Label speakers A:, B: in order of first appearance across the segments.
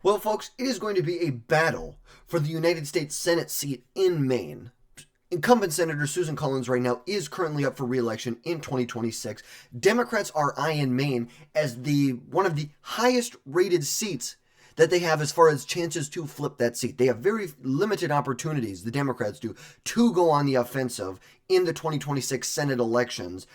A: Well, folks, it is going to be a battle for the United States Senate seat in Maine. Incumbent Senator Susan Collins right now is currently up for re-election in 2026. Democrats are eyeing Maine as the one of the highest rated seats that they have as far as chances to flip that seat. They have very limited opportunities, the Democrats do, to go on the offensive in the 2026 Senate elections.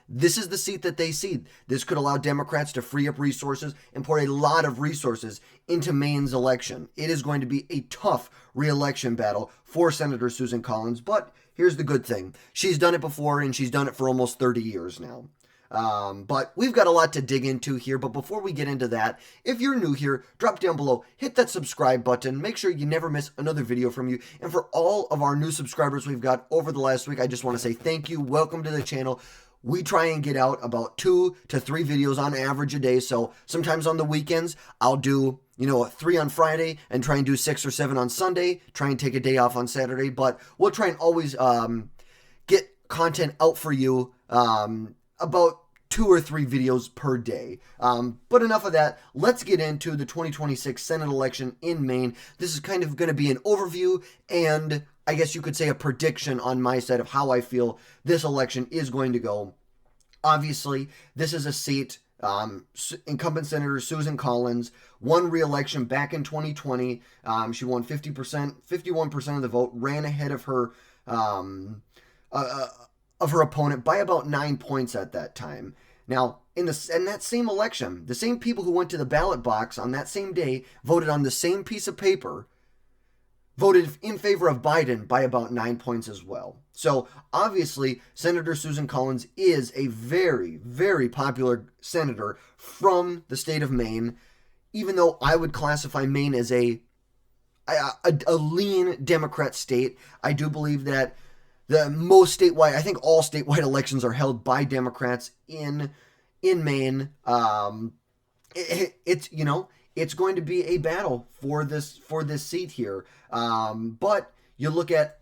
A: This is the seat that they see. This could allow Democrats to free up resources and pour a lot of resources into Maine's election. It is going to be a tough re-election battle for Senator Susan Collins, but here's the good thing. She's done it before, and she's done it for almost 30 years now. But we've got a lot to dig into here. But before we get into that, if you're new here, drop down below, hit that subscribe button, make sure you never miss another video from you. And for all of our new subscribers we've got over the last week, I just want to say thank you. Welcome to the channel. We try and get out about 2 to 3 videos on average a day. So sometimes on the weekends, I'll do 3 on Friday and try and do 6 or 7 on Sunday, try and take a day off on Saturday. But we'll try and always get content out for you about 2 or 3 videos per day. But enough of that. Let's get into the 2026 Senate election in Maine. This is kind of going to be an overview and I guess you could say a prediction on my side of how I feel this election is going to go. Obviously, this is a seat. Incumbent Senator Susan Collins won re-election back in 2020. She won 51% of the vote, ran ahead of her opponent by about 9 points at that time. Now, in that same election, the same people who went to the ballot box on that same day voted on the same piece of paper, voted in favor of Biden by about 9 points as well. So, obviously, Senator Susan Collins is a very, very popular senator from the state of Maine, even though I would classify Maine as a lean Democrat state. I do believe that I think all statewide elections are held by Democrats in Maine. It's going to be a battle for this seat here. But you look at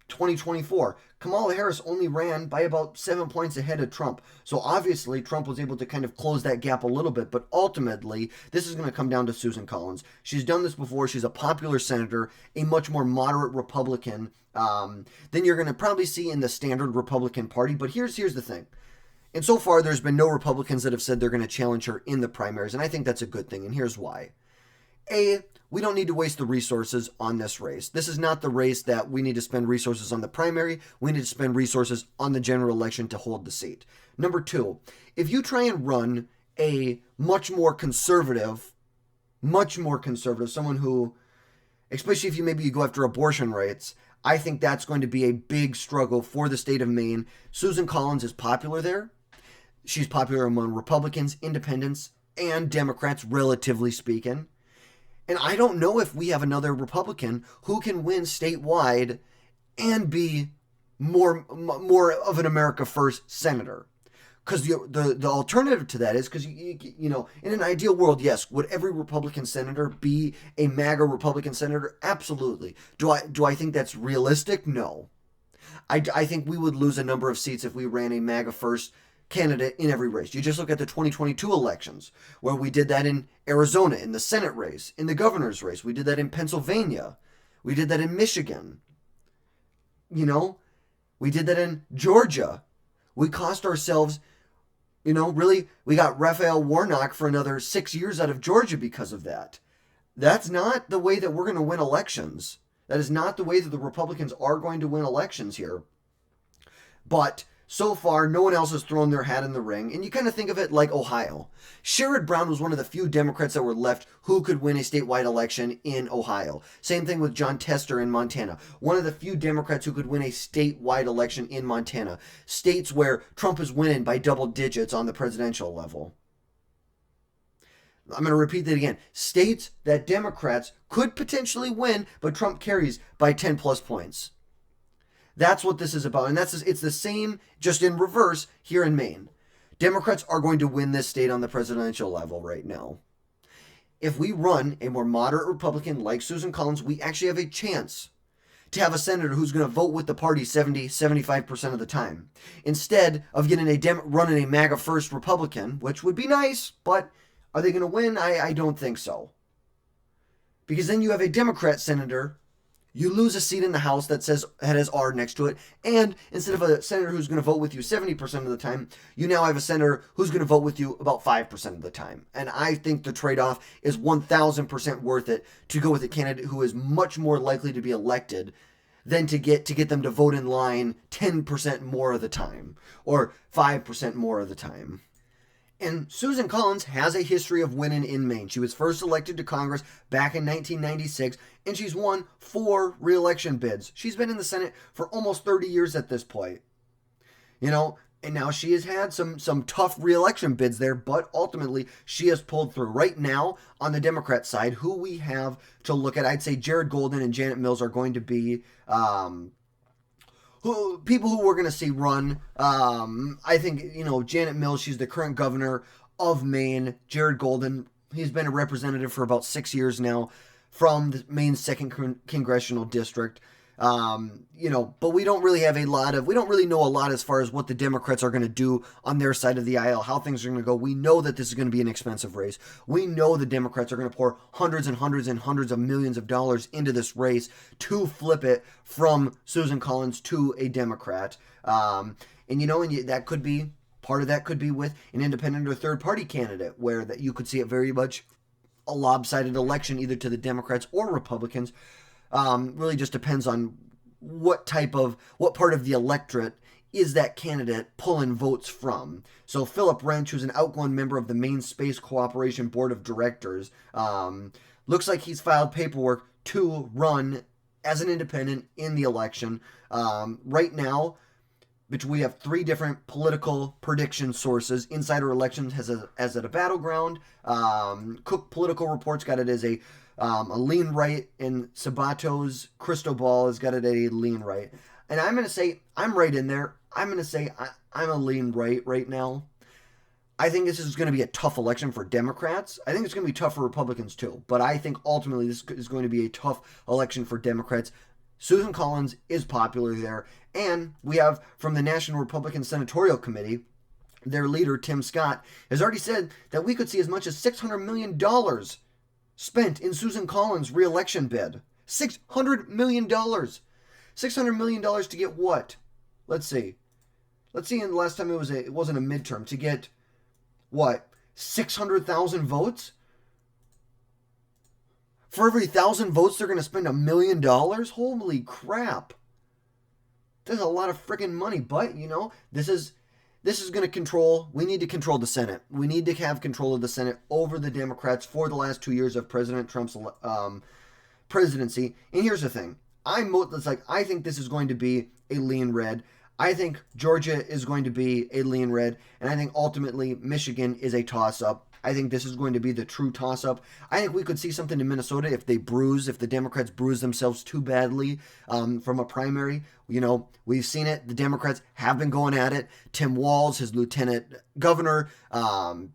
A: 2024, Kamala Harris only ran by about 7 points ahead of Trump. So obviously Trump was able to kind of close that gap a little bit, but ultimately this is going to come down to Susan Collins. She's done this before. She's a popular senator, a much more moderate Republican than you're going to probably see in the standard Republican Party. But here's the thing. And so far, there's been no Republicans that have said they're going to challenge her in the primaries, and I think that's a good thing, and here's why. A, we don't need to waste the resources on this race. This is not the race that we need to spend resources on the primary. We need to spend resources on the general election to hold the seat. Number 2, if you try and run a much more conservative, someone who, especially if you go after abortion rights, I think that's going to be a big struggle for the state of Maine. Susan Collins is popular there. She's popular among Republicans, independents, and Democrats, relatively speaking. And I don't know if we have another Republican who can win statewide and be more of an America First senator. Because the alternative to that is, because, in an ideal world, yes, would every Republican senator be a MAGA Republican senator? Absolutely. Do I think that's realistic? No. I think we would lose a number of seats if we ran a MAGA First candidate in every race. You just look at the 2022 elections, where we did that in Arizona, in the Senate race, in the governor's race. We did that in Pennsylvania. We did that in Michigan. We did that in Georgia. We cost ourselves... really, we got Raphael Warnock for another 6 years out of Georgia because of that. That's not the way that we're going to win elections. That is not the way that the Republicans are going to win elections here. But so far, no one else has thrown their hat in the ring. And you kind of think of it like Ohio. Sherrod Brown was one of the few Democrats that were left who could win a statewide election in Ohio. Same thing with John Tester in Montana. One of the few Democrats who could win a statewide election in Montana. States where Trump is winning by double digits on the presidential level. I'm going to repeat that again. States that Democrats could potentially win, but Trump carries by 10 plus points. That's what this is about. And it's the same, just in reverse, here in Maine. Democrats are going to win this state on the presidential level right now. If we run a more moderate Republican like Susan Collins, we actually have a chance to have a senator who's going to vote with the party 75% of the time. Instead of getting running a MAGA First Republican, which would be nice, but are they going to win? I don't think so. Because then you have a Democrat senator, you lose a seat in the House that has R next to it, and instead of a senator who's going to vote with you 70% of the time, you now have a senator who's going to vote with you about 5% of the time. And I think the trade-off is 1,000% worth it to go with a candidate who is much more likely to be elected than to get them to vote in line 10% more of the time or 5% more of the time. And Susan Collins has a history of winning in Maine. She was first elected to Congress back in 1996, and she's won 4 re-election bids. She's been in the Senate for almost 30 years at this point. And now she has had some tough re-election bids there, but ultimately she has pulled through. Right now, on the Democrat side, who we have to look at, I'd say Jared Golden and Janet Mills are going to be people who we're going to see run. I think, Janet Mills, she's the current governor of Maine. Jared Golden, he's been a representative for about 6 years now from the Maine's 2nd Congressional District. But we don't really know a lot as far as what the Democrats are going to do on their side of the aisle, how things are going to go. We know that this is going to be an expensive race. We know the Democrats are going to pour hundreds and hundreds and hundreds of millions of dollars into this race to flip it from Susan Collins to a Democrat. That could be, part of that could be with an independent or third party candidate, where that you could see it very much a lopsided election either to the Democrats or Republicans. Really just depends on what part of the electorate is that candidate pulling votes from. So Philip Wrench, who's an outgoing member of the Maine Space Cooperation Board of Directors, looks like he's filed paperwork to run as an independent in the election. Right now, we have 3 different political prediction sources. Insider Elections has it a battleground. Cook Political Reports got it as a lean right, and Sabato's Crystal Ball has got it at a lean right. And I'm going to say I'm right in there. I'm going to say I'm a lean right now. I think this is going to be a tough election for Democrats. I think it's going to be tough for Republicans too. But I think ultimately this is going to be a tough election for Democrats. Susan Collins is popular there. And we have from the National Republican Senatorial Committee, their leader, Tim Scott, has already said that we could see as much as $600 million spent in Susan Collins' re-election bid. $600 million. $600 million to get what? Let's see. In the last time it wasn't a midterm. To get what? 600,000 votes? For every 1,000 votes, they're going to spend $1 million? Holy crap. That's a lot of freaking money. But, this is going to control, we need to control the Senate. We need to have control of the Senate over the Democrats for the last 2 years of President Trump's presidency. And here's the thing. I think this is going to be a lean red. I think Georgia is going to be a lean red. And I think ultimately Michigan is a toss-up. I think this is going to be the true toss-up. I think we could see something in Minnesota if the Democrats bruise themselves too badly from a primary. We've seen it. The Democrats have been going at it. Tim Walz, his lieutenant governor,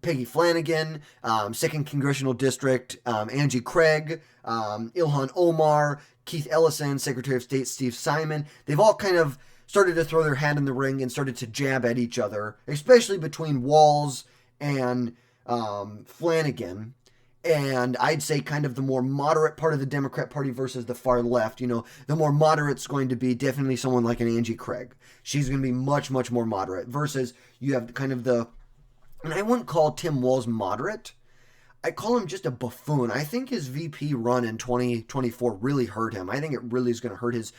A: Peggy Flanagan, 2nd Congressional District, Angie Craig, Ilhan Omar, Keith Ellison, Secretary of State Steve Simon. They've all kind of started to throw their hat in the ring and started to jab at each other, especially between Walz and Flanagan, and I'd say kind of the more moderate part of the Democrat Party versus the far left. The more moderate's going to be definitely someone like an Angie Craig. She's going to be much, much more moderate versus you have kind of and I wouldn't call Tim Walz moderate. I call him just a buffoon. I think his VP run in 2024 really hurt him. I think it really is going to hurt his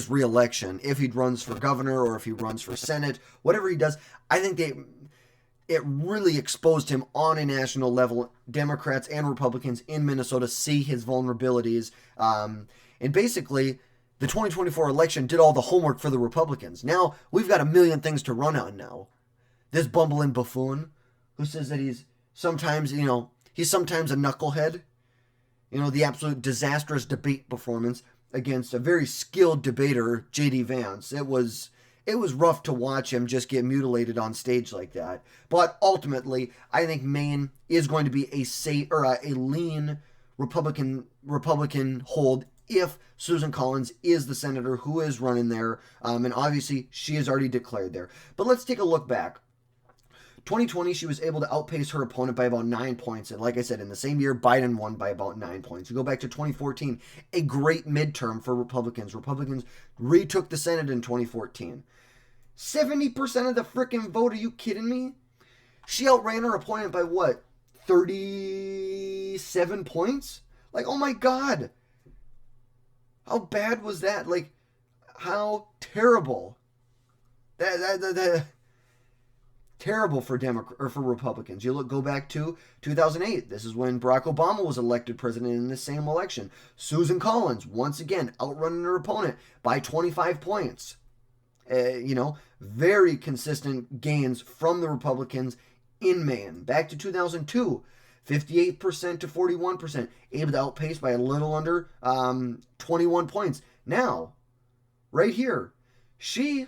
A: re-election if he runs for governor or if he runs for Senate, whatever he does. I think it really exposed him on a national level. Democrats and Republicans in Minnesota see his vulnerabilities. And basically, the 2024 election did all the homework for the Republicans. Now, we've got a million things to run on now. This bumbling buffoon who says that he's sometimes a knucklehead. The absolute disastrous debate performance against a very skilled debater, J.D. Vance. It was rough to watch him just get mutilated on stage like that. But ultimately, I think Maine is going to be a lean Republican hold if Susan Collins is the senator who is running there. And obviously, she is already declared there. But let's take a look back. 2020, she was able to outpace her opponent by about 9 points. And like I said, in the same year, Biden won by about 9 points. You go back to 2014, a great midterm for Republicans. Republicans retook the Senate in 2014. 70% of the frickin' vote, are you kidding me? She outran her opponent by what? 37 points? Like, oh my God. How bad was that? Like, how terrible. Terrible for for Republicans. Go back to 2008. This is when Barack Obama was elected president in the same election. Susan Collins, once again, outrunning her opponent by 25 points. Very consistent gains from the Republicans in Maine. Back to 2002, 58% to 41%, able to outpace by a little under 21 points. Now, right here, she,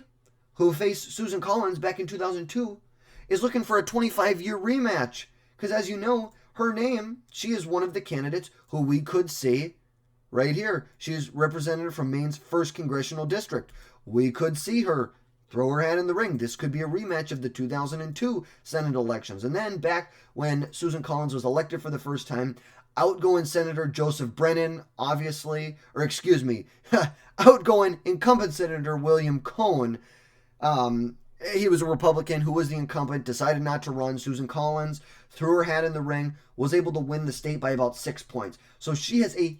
A: who faced Susan Collins back in 2002, is looking for a 25-year rematch. Because as you know, her name, she is one of the candidates who we could see right here. She is representative from Maine's 1st Congressional District. We could see her throw her hat in the ring. This could be a rematch of the 2002 Senate elections. And then back when Susan Collins was elected for the first time, outgoing Senator Joseph Brennan, outgoing incumbent Senator William Cohn, he was a Republican who was the incumbent, decided not to run. Susan Collins threw her hat in the ring, was able to win the state by about 6 points. So she has a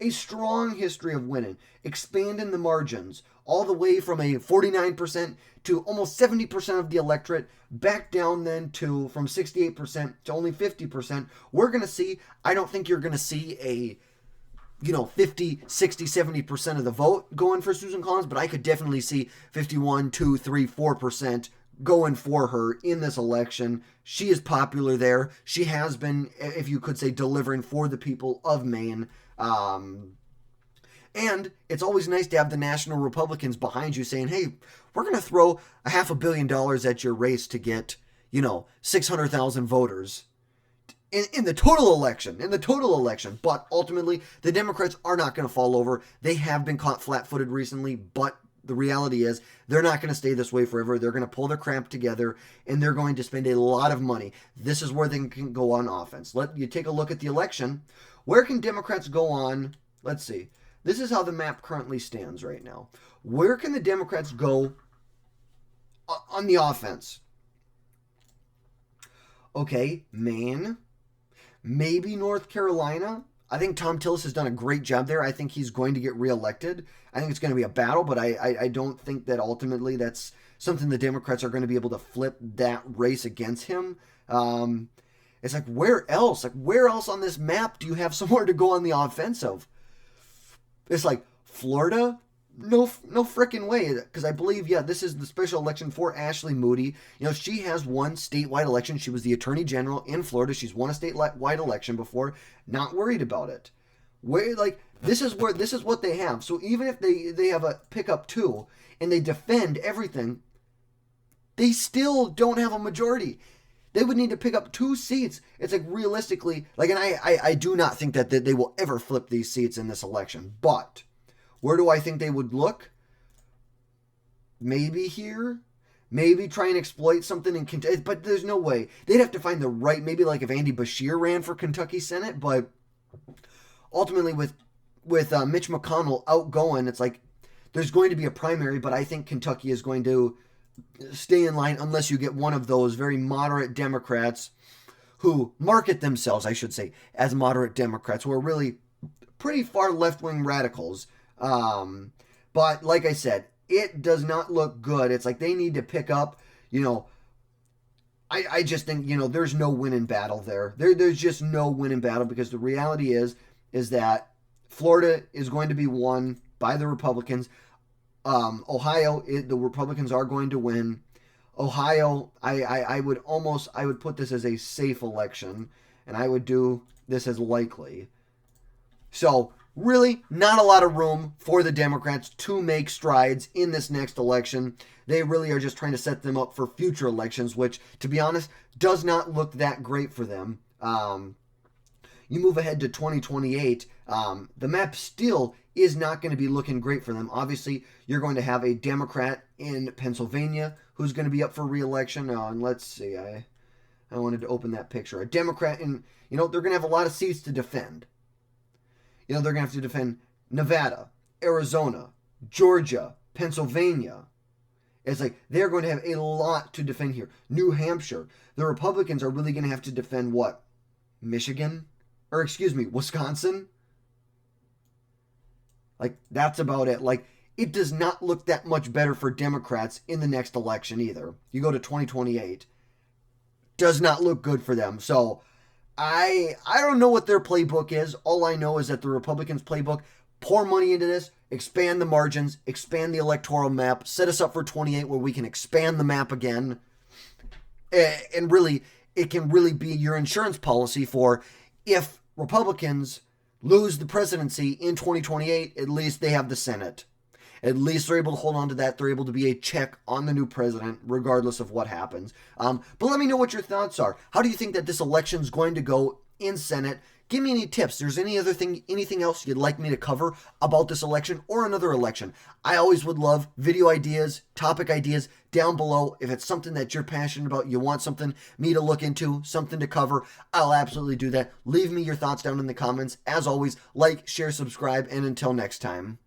A: strong history of winning, expanding the margins, all the way from a 49% to almost 70% of the electorate, back down then to from 68% to only 50%. I don't think you're going to see a 50, 60, 70% of the vote going for Susan Collins, but I could definitely see 51, 2, 3, 4% going for her in this election. She is popular there. She has been, if you could say, delivering for the people of Maine. And it's always nice to have the national Republicans behind you saying, hey, we're going to throw $500 million at your race to get, 600,000 voters. In the total election, but ultimately the Democrats are not going to fall over. They have been caught flat-footed recently, but the reality is they're not going to stay this way forever. They're going to pull their crap together, and they're going to spend a lot of money. This is where they can go on offense. Let you take a look at the election. Where can Democrats go on? Let's see. This is how the map currently stands right now. Where can the Democrats go on the offense? Okay, Maine. Maybe North Carolina. I think Tom Tillis has done a great job there. I think he's going to get reelected. I think it's going to be a battle, but I don't think that ultimately that's something the Democrats are going to be able to flip that race against him. It's like, where else? Like, where else on this map do you have somewhere to go on the offensive? It's like Florida? No freaking way. Because I believe, this is the special election for Ashley Moody. She has won statewide election. She was the attorney general in Florida. She's won a statewide election before. Not worried about it. This is what they have. So even if they have a pickup 2 and they defend everything, they still don't have a majority. They would need to pick up 2 seats. It's like realistically, and I do not think that they will ever flip these seats in this election. But where do I think they would look? Maybe here. Maybe try and exploit something in Kentucky. But there's no way. They'd have to find the right, maybe like if Andy Beshear ran for Kentucky Senate. But ultimately with Mitch McConnell outgoing, it's like there's going to be a primary. But I think Kentucky is going to stay in line unless you get one of those very moderate Democrats who market themselves, I should say, as moderate Democrats, who are really pretty far left-wing radicals. But like I said, it does not look good. It's like they need to pick up, I just think, there's no winning battle there. There's just no winning battle because the reality is that Florida is going to be won by the Republicans. Ohio, the Republicans are going to win. Ohio, I would put this as a safe election, and I would do this as likely. So, really, not a lot of room for the Democrats to make strides in this next election. They really are just trying to set them up for future elections, which, to be honest, does not look that great for them. you move ahead to 2028, the map still is not going to be looking great for them. Obviously, you're going to have a Democrat in Pennsylvania who's going to be up for re-election. And let's see, I wanted to open that picture. A Democrat in, they're going to have a lot of seats to defend. They're going to have to defend Nevada, Arizona, Georgia, Pennsylvania. It's like they're going to have a lot to defend here. New Hampshire. The Republicans are really going to have to defend what? Wisconsin? Like, that's about it. Like, it does not look that much better for Democrats in the next election either. You go to 2028. Does not look good for them. So, I don't know what their playbook is. All I know is that the Republicans' playbook, pour money into this, expand the margins, expand the electoral map, set us up for 28 where we can expand the map again. And really, it can really be your insurance policy for if Republicans lose the presidency in 2028, at least they have the Senate. At least they're able to hold on to that. They're able to be a check on the new president, regardless of what happens. But let me know what your thoughts are. How do you think that this election is going to go in Senate? Give me any tips. There's anything else you'd like me to cover about this election or another election? I always would love video ideas, topic ideas down below. If it's something that you're passionate about, you want something me to look into, something to cover, I'll absolutely do that. Leave me your thoughts down in the comments. As always, like, share, subscribe, and until next time.